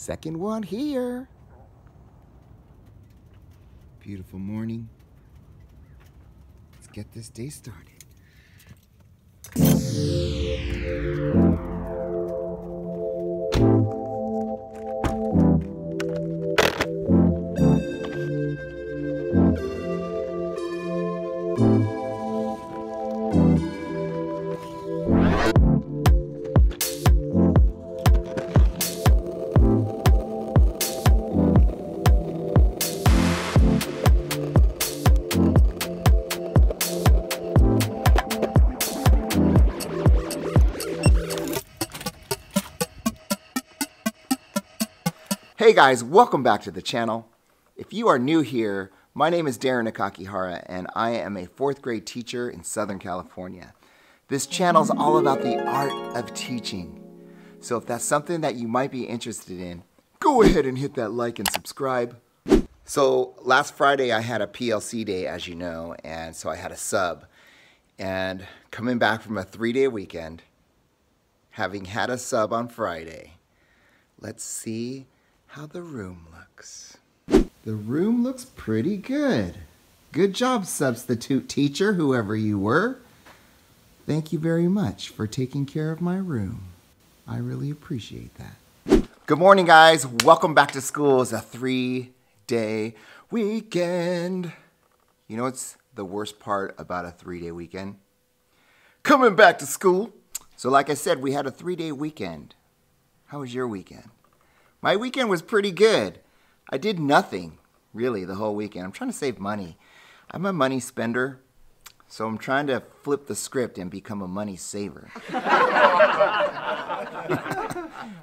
Second one here. Beautiful morning. Let's get this day started. Hey guys, welcome back to the channel. If you are new here, my name is Darin Nakakihara and I am a 4th grade teacher in Southern California. This channel is all about the art of teaching. So if that's something that you might be interested in, go ahead and hit that like and subscribe. So last Friday I had a PLC day, as you know, and so I had a sub. And coming back from a 3-day weekend, having had a sub on Friday, let's see how the room looks. The room looks pretty good. Good job, substitute teacher, whoever you were. Thank you very much for taking care of my room. I really appreciate that. Good morning, guys. Welcome back to school. It's a 3-day weekend. You know what's the worst part about a 3-day weekend? Coming back to school. So like I said, we had a 3-day weekend. How was your weekend? My weekend was pretty good. I did nothing, really, the whole weekend. I'm trying to save money. I'm a money spender, so I'm trying to flip the script and become a money saver.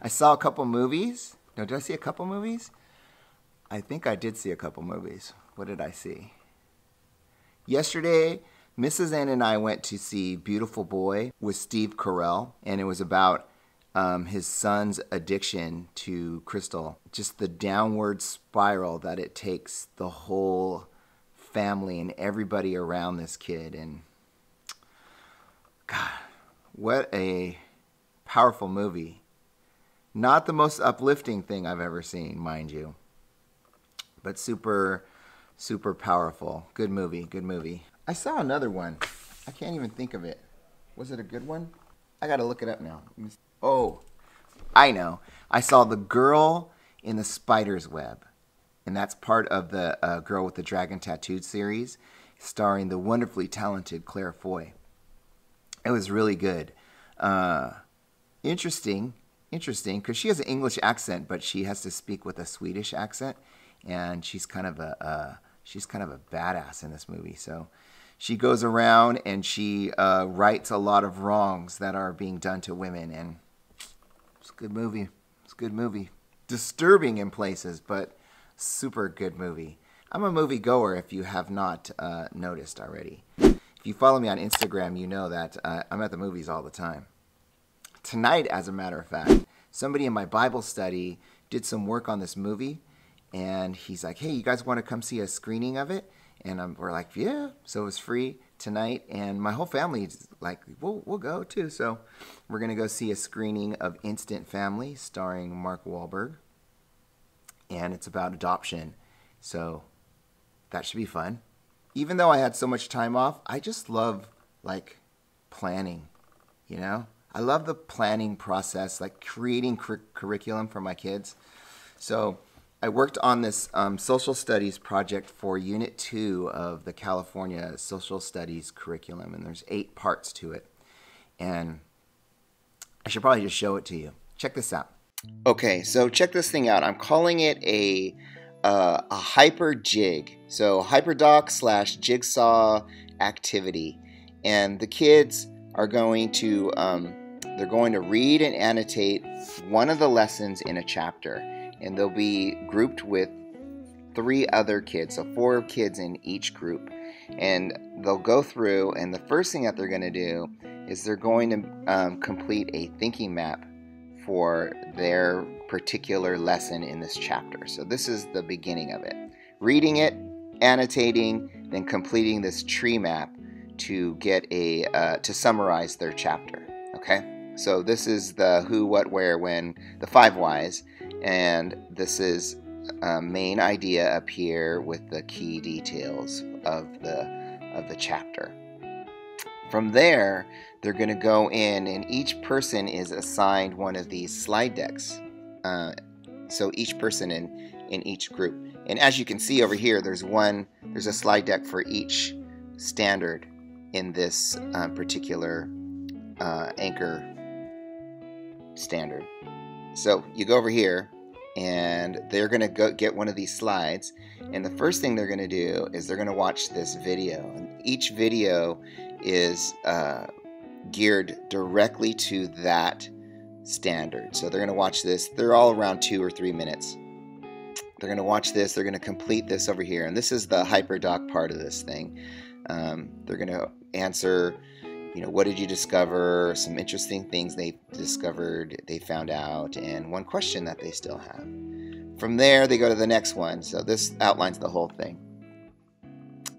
I saw a couple movies. No, did I see a couple movies? I think I did see a couple movies. What did I see? Yesterday, Mrs. N and I went to see Beautiful Boy with Steve Carell, and it was about his son's addiction to crystal, just the downward spiral that it takes the whole family and everybody around this kid. And God, what a powerful movie. Not the most uplifting thing I've ever seen, mind you, but super, super powerful. Good movie, good movie. I saw another one. I can't even think of it. Was it a good one? I gotta look it up now. Oh, I know. I saw The Girl in the Spider's Web, and that's part of the Girl with the Dragon Tattooed series, starring the wonderfully talented Claire Foy. It was really good. Interesting, because she has an English accent, but she has to speak with a Swedish accent, and she's kind of a badass in this movie. So she goes around and she rights a lot of wrongs that are being done to women, and it's a good movie. It's a good movie. Disturbing in places, but super good movie. I'm a movie goer if you have not noticed already. If you follow me on Instagram, you know that I'm at the movies all the time. Tonight, as a matter of fact, somebody in my Bible study did some work on this movie, and he's like, hey, you guys want to come see a screening of it? And we're like, yeah. So it was free tonight, and my whole family is like, we'll go too. So we're going to go see a screening of Instant Family starring Mark Wahlberg, and it's about adoption. So that should be fun. Even though I had so much time off, I just love like planning, you know? I love the planning process, like creating curriculum for my kids. So I worked on this social studies project for Unit 2 of the California Social Studies curriculum, and there's 8 parts to it. And I should probably just show it to you. Check this out. Okay, so check this thing out. I'm calling it a hyper jig. So hyperdoc / jigsaw activity. And the kids are going to, they're going to read and annotate one of the lessons in a chapter. And they'll be grouped with 3 other kids, so 4 kids in each group. And they'll go through, and the first thing that they're going to do is they're going to complete a thinking map for their particular lesson in this chapter. So this is the beginning of it. Reading it, annotating, then completing this tree map to get to summarize their chapter. Okay? So this is the who, what, where, when, the 5 whys. And this is a main idea up here with the key details of the chapter. From there, they're going to go in, and each person is assigned one of these slide decks. So each person in each group. And as you can see over here, there's a slide deck for each standard in this particular anchor standard. So you go over here, and they're going to go get one of these slides, and the first thing they're going to do is they're going to watch this video. And each video is geared directly to that standard. So they're going to watch this. They're all around 2 or 3 minutes. They're going to watch this. They're going to complete this over here, and this is the hyperdoc part of this thing. They're going to answer, what did you discover, some interesting things they discovered, they found out, and one question that they still have. From there, they go to the next one. So this outlines the whole thing.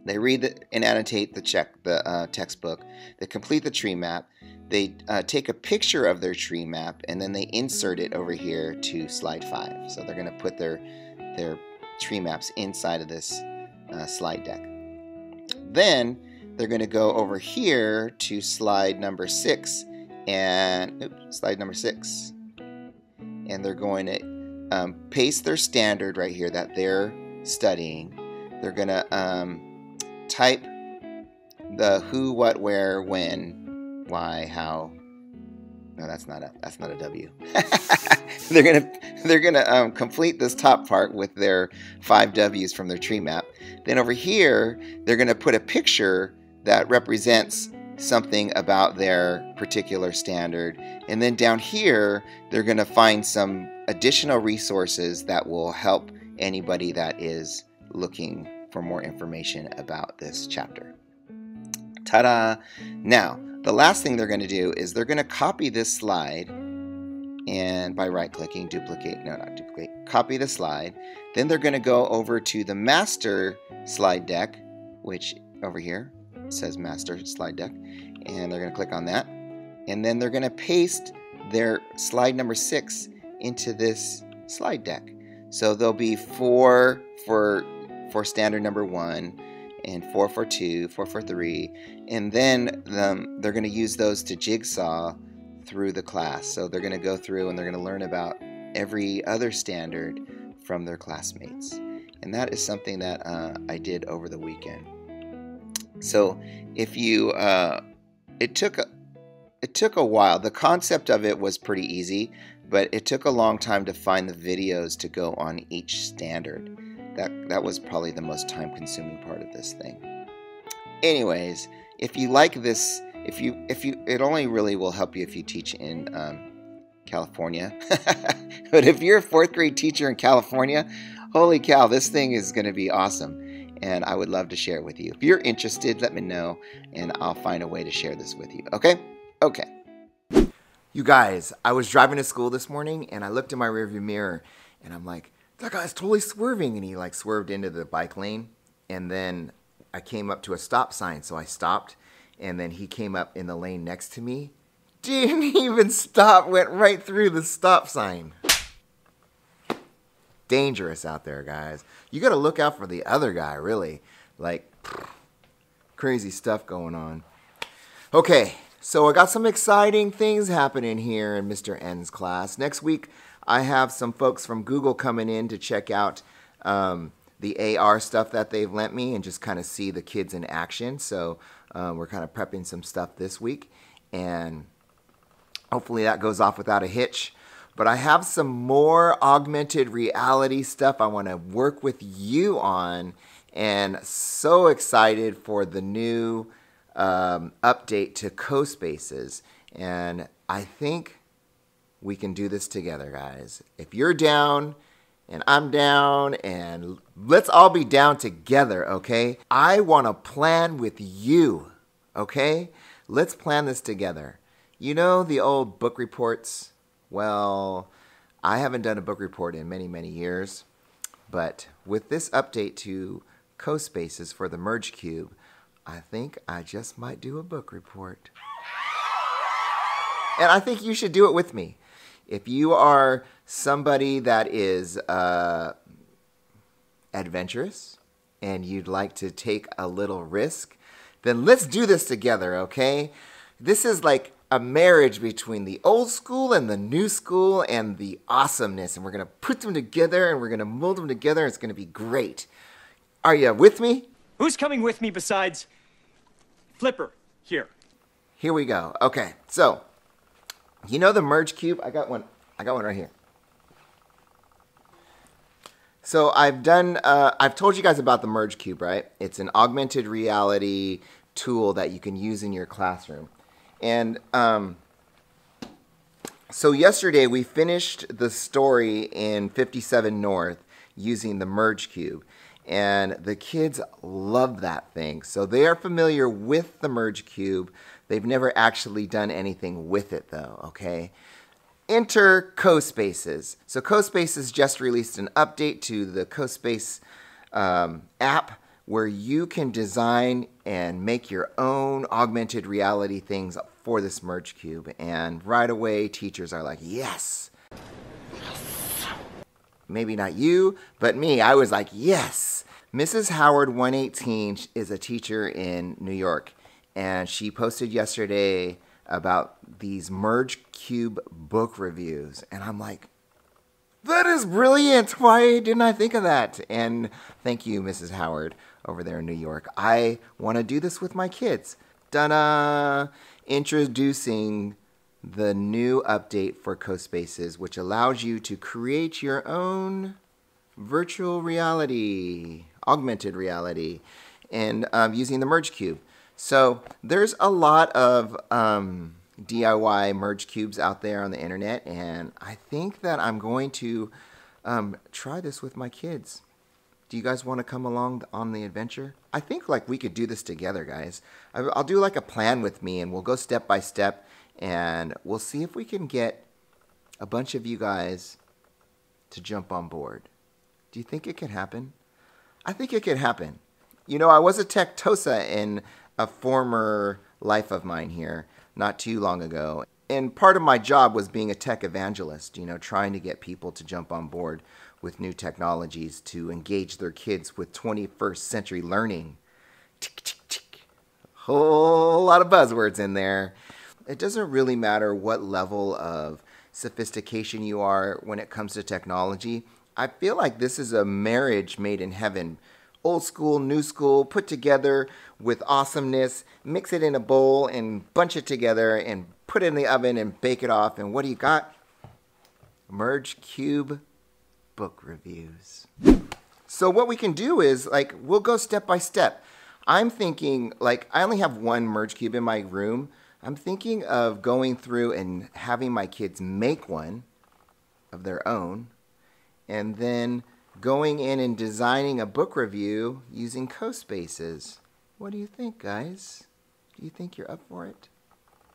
They read and annotate the textbook. They complete the tree map. They take a picture of their tree map, and then they insert it over here to slide 5. So they're going to put their tree maps inside of this slide deck. Then they're going to go over here to slide number 6, and slide number 6, and they're going to paste their standard right here that they're studying. They're going to type the who, what, where, when, why, how. No, that's not a W. They're gonna complete this top part with their 5 W's from their tree map. Then over here, they're gonna put a picture that represents something about their particular standard. And then down here, they're gonna find some additional resources that will help anybody that is looking for more information about this chapter. Ta-da! Now, the last thing they're going to do is they're going to copy this slide, and by right-clicking, copy the slide. Then they're going to go over to the master slide deck, which over here says master slide deck, and they're going to click on that. And then they're going to paste their slide number 6 into this slide deck. So there'll be 4 for standard number 1, and 4 for 2, 4 for 3, and then they're going to use those to jigsaw through the class. So they're going to go through and they're going to learn about every other standard from their classmates. And that is something that I did over the weekend. So if you, it took a while. The concept of it was pretty easy, but it took a long time to find the videos to go on each standard. That was probably the most time-consuming part of this thing. Anyways, if you like this, it only really will help you if you teach in California. But if you're a 4th grade teacher in California, holy cow, this thing is going to be awesome, and I would love to share it with you. If you're interested, let me know, and I'll find a way to share this with you. Okay? Okay. You guys, I was driving to school this morning, and I looked in my rearview mirror, and I'm like, that guy's totally swerving, and he like swerved into the bike lane, and then I came up to a stop sign, so I stopped, and then he came up in the lane next to me, didn't even stop, went right through the stop sign. Dangerous out there, guys. You gotta look out for the other guy, really. Like, crazy stuff going on. Okay, so I got some exciting things happening here in Mr. N's class. Next week, I have some folks from Google coming in to check out the AR stuff that they've lent me and just kind of see the kids in action. So we're kind of prepping some stuff this week, and hopefully that goes off without a hitch. But I have some more augmented reality stuff I want to work with you on, and so excited for the new update to CoSpaces. And I think we can do this together, guys. If you're down and I'm down, and let's all be down together, okay? I want to plan with you, okay? Let's plan this together. You know the old book reports? Well, I haven't done a book report in many, many years, but with this update to CoSpaces for the Merge Cube, I think I just might do a book report. And I think you should do it with me. If you are somebody that is adventurous and you'd like to take a little risk, then let's do this together, okay? This is like a marriage between the old school and the new school and the awesomeness. And we're going to put them together and we're going to mold them together. It's going to be great. Are you with me? Who's coming with me besides Flipper here? Here we go. Okay, so you know the merge cube? I got one right here. So I've told you guys about the merge cube, right? It's an augmented reality tool that you can use in your classroom. And so yesterday we finished the story in 57 North using the merge cube. And the kids love that thing. So they are familiar with the merge cube. They've never actually done anything with it though, okay? Enter CoSpaces. So CoSpaces just released an update to the CoSpace app where you can design and make your own augmented reality things for this merge cube. And right away, teachers are like, yes. Maybe not you, but me. I was like, yes. Mrs. Howard 118 is a teacher in New York, and she posted yesterday about these merge cube book reviews. And I'm like, that is brilliant. Why didn't I think of that? And thank you, Mrs. Howard, over there in New York. I want to do this with my kids. Ta-da! Introducing the new update for CoSpaces, which allows you to create your own virtual reality, augmented reality, and using the merge cube. So there's a lot of DIY merge cubes out there on the internet, and I think that I'm going to try this with my kids. Do you guys want to come along on the adventure? I think like we could do this together, guys. I'll do like a plan with me, and we'll go step by step, and we'll see if we can get a bunch of you guys to jump on board. Do you think it could happen? I think it could happen. You know, I was a tech-tosa in a former life of mine here not too long ago. And part of my job was being a tech evangelist, you know, trying to get people to jump on board with new technologies to engage their kids with 21st century learning. Tick, tick, tick. Whole lot of buzzwords in there. It doesn't really matter what level of sophistication you are when it comes to technology. I feel like this is a marriage made in heaven. Old school, new school, put together with awesomeness, mix it in a bowl and bunch it together and put it in the oven and bake it off. And what do you got? Merge Cube book reviews. So what we can do is, like, we'll go step by step. I'm thinking, like, I only have one Merge Cube in my room. I'm thinking of going through and having my kids make one of their own, and then going in and designing a book review using CoSpaces. What do you think, guys? Do you think you're up for it?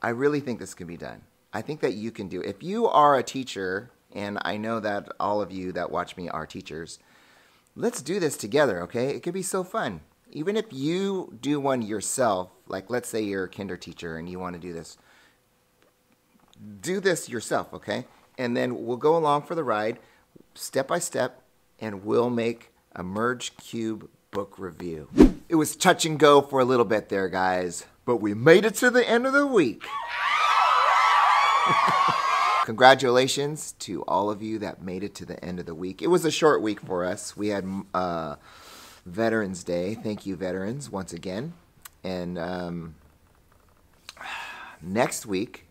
I really think this can be done. I think that you can do it. If you are a teacher, and I know that all of you that watch me are teachers, let's do this together, okay? It could be so fun. Even if you do one yourself, like let's say you're a kinder teacher and you want to do this yourself, okay? And then we'll go along for the ride, step by step, and we'll make a Merge Cube book review. It was touch and go for a little bit there, guys, but we made it to the end of the week. Congratulations to all of you that made it to the end of the week. It was a short week for us. We had Veterans Day. Thank you, veterans, once again. And next week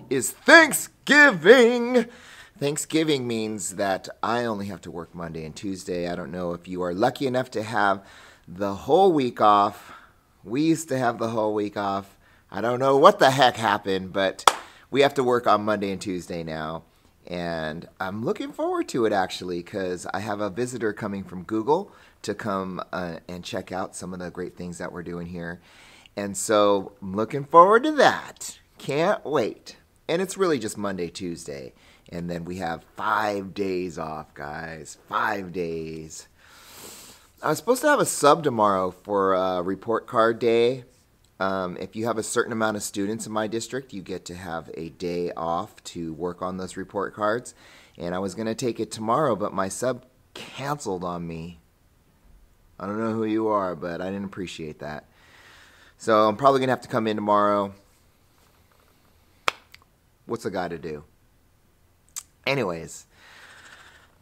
is Thanksgiving. Thanksgiving means that I only have to work Monday and Tuesday. I don't know if you are lucky enough to have the whole week off. We used to have the whole week off. I don't know what the heck happened, but we have to work on Monday and Tuesday now. And I'm looking forward to it, actually, because I have a visitor coming from Google to come and check out some of the great things that we're doing here. And so I'm looking forward to that. Can't wait. And it's really just Monday, Tuesday. And then we have 5 days off, guys. 5 days. I was supposed to have a sub tomorrow for report card day. If you have a certain amount of students in my district, you get to have a day off to work on those report cards. And I was going to take it tomorrow, but my sub canceled on me. I don't know who you are, but I didn't appreciate that. So I'm probably going to have to come in tomorrow. What's a guy to do? Anyways,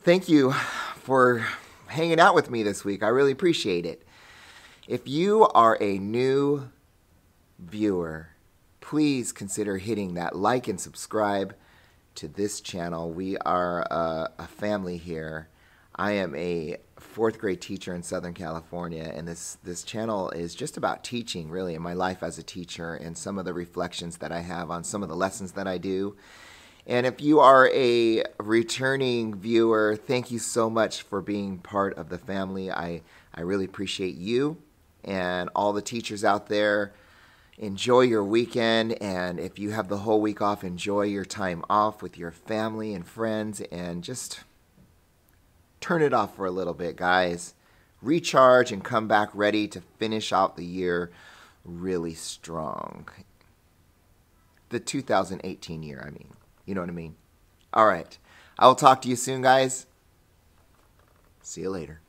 thank you for hanging out with me this week. I really appreciate it. If you are a new viewer, please consider hitting that like and subscribe to this channel. We are a family here. I am a 4th grade teacher in Southern California, and this channel is just about teaching, really, in my life as a teacher and some of the reflections that I have on some of the lessons that I do. And if you are a returning viewer, thank you so much for being part of the family. I really appreciate you and all the teachers out there. Enjoy your weekend, and if you have the whole week off, enjoy your time off with your family and friends, and just turn it off for a little bit, guys. Recharge and come back ready to finish out the year really strong. The 2018 year, I mean. You know what I mean? All right. I will talk to you soon, guys. See you later.